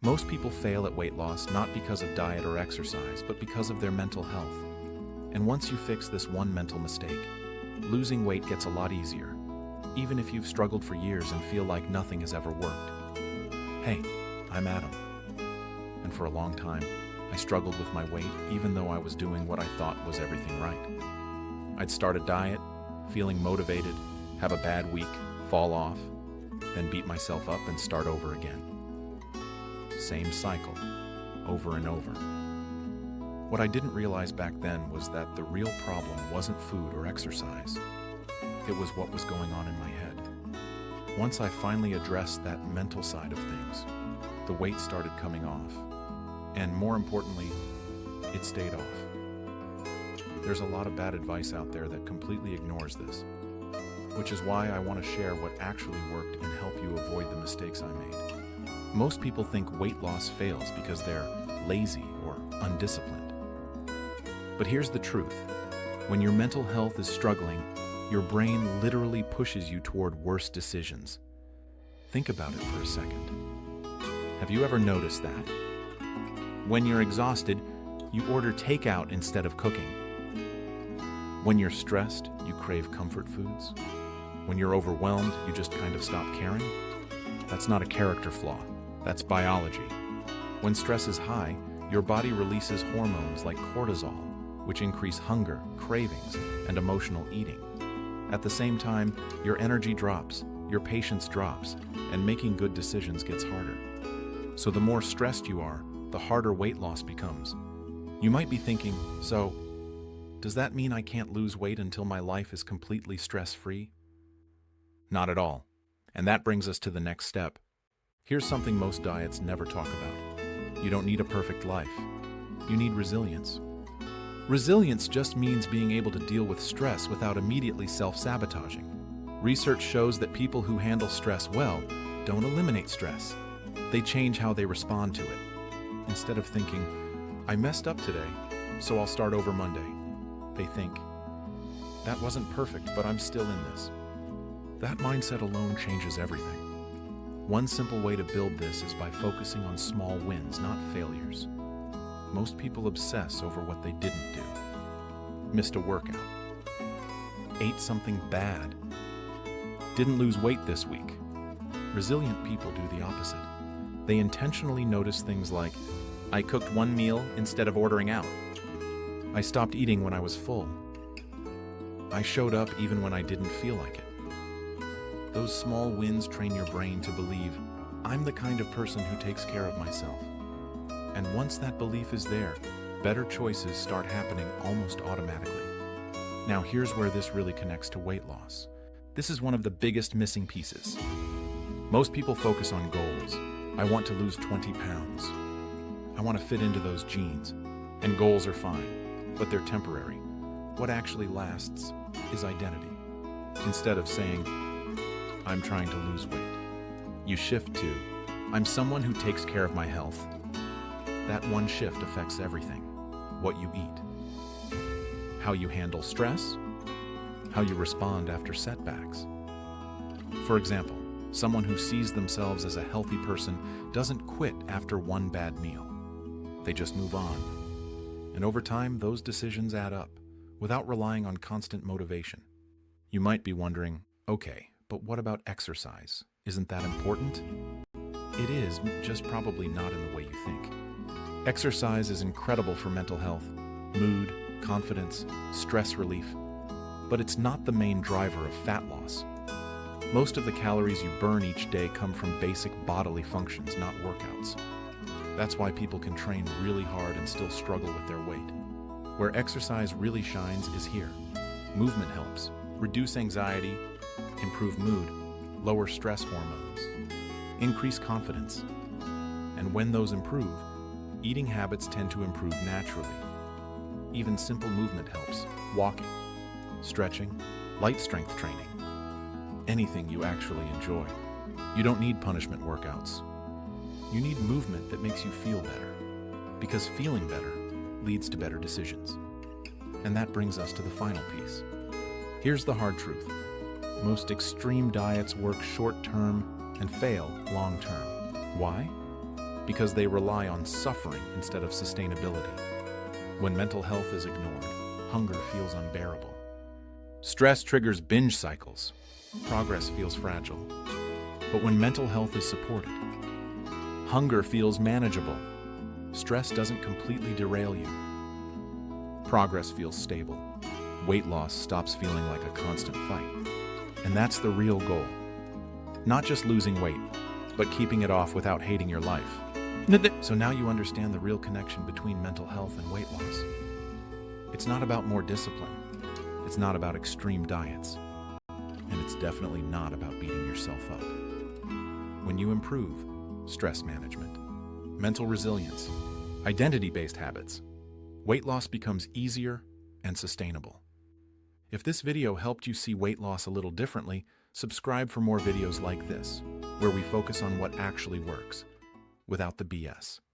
Most people fail at weight loss not because of diet or exercise, but because of their mental health. And once you fix this one mental mistake, losing weight gets a lot easier, even if you've struggled for years and feel like nothing has ever worked. Hey, I'm Adam. And for a long time, I struggled with my weight even though I was doing what I thought was everything right. I'd start a diet, feeling motivated, have a bad week, fall off, then beat myself up and start over again. Same cycle, over and over. What I didn't realize back then was that the real problem wasn't food or exercise. It was what was going on in my head. Once I finally addressed that mental side of things, the weight started coming off. And more importantly, it stayed off. There's a lot of bad advice out there that completely ignores this, which is why I want to share what actually worked and help you avoid the mistakes I made. Most people think weight loss fails because they're lazy or undisciplined. But here's the truth. When your mental health is struggling, your brain literally pushes you toward worse decisions. Think about it for a second. Have you ever noticed that? When you're exhausted, you order takeout instead of cooking. When you're stressed, you crave comfort foods. When you're overwhelmed, you just kind of stop caring. That's not a character flaw. That's biology. When stress is high, your body releases hormones like cortisol, which increase hunger, cravings, and emotional eating. At the same time, your energy drops, your patience drops, and making good decisions gets harder. So the more stressed you are, the harder weight loss becomes. You might be thinking, so, does that mean I can't lose weight until my life is completely stress-free? Not at all. And that brings us to the next step. Here's something most diets never talk about. You don't need a perfect life. You need resilience. Resilience just means being able to deal with stress without immediately self-sabotaging. Research shows that people who handle stress well don't eliminate stress. They change how they respond to it. Instead of thinking, I messed up today, so I'll start over Monday, they think, that wasn't perfect, but I'm still in this. That mindset alone changes everything. One simple way to build this is by focusing on small wins, not failures. Most people obsess over what they didn't do. Missed a workout. Ate something bad. Didn't lose weight this week. Resilient people do the opposite. They intentionally notice things like, I cooked one meal instead of ordering out. I stopped eating when I was full. I showed up even when I didn't feel like it. Those small wins train your brain to believe, I'm the kind of person who takes care of myself. And once that belief is there, better choices start happening almost automatically. Now here's where this really connects to weight loss. This is one of the biggest missing pieces. Most people focus on goals. I want to lose 20 pounds. I want to fit into those jeans. And goals are fine, but they're temporary. What actually lasts is identity. Instead of saying, I'm trying to lose weight, you shift to, I'm someone who takes care of my health. That one shift affects everything. What you eat, how you handle stress, how you respond after setbacks. For example, someone who sees themselves as a healthy person doesn't quit after one bad meal. They just move on. And over time, those decisions add up, without relying on constant motivation. You might be wondering, okay, but what about exercise? Isn't that important? It is, just probably not in the way you think. Exercise is incredible for mental health, mood, confidence, stress relief, but it's not the main driver of fat loss. Most of the calories you burn each day come from basic bodily functions, not workouts. That's why people can train really hard and still struggle with their weight. Where exercise really shines is here. Movement helps reduce anxiety, improve mood, lower stress hormones, increase confidence. And when those improve, eating habits tend to improve naturally. Even simple movement helps. Walking, stretching, light strength training. Anything you actually enjoy. You don't need punishment workouts. You need movement that makes you feel better. Because feeling better leads to better decisions. And that brings us to the final piece. Here's the hard truth. Most extreme diets work short-term and fail long-term. Why? because they rely on suffering instead of sustainability. When mental health is ignored, hunger feels unbearable. Stress triggers binge cycles. Progress feels fragile. But when mental health is supported, hunger feels manageable. Stress doesn't completely derail you. Progress feels stable. Weight loss stops feeling like a constant fight. And that's the real goal. Not just losing weight, but keeping it off without hating your life. So now you understand the real connection between mental health and weight loss. It's not about more discipline. It's not about extreme diets. And it's definitely not about beating yourself up. When you improve stress management, mental resilience, identity-based habits, weight loss becomes easier and sustainable. If this video helped you see weight loss a little differently, subscribe for more videos like this, where we focus on what actually works, without the BS.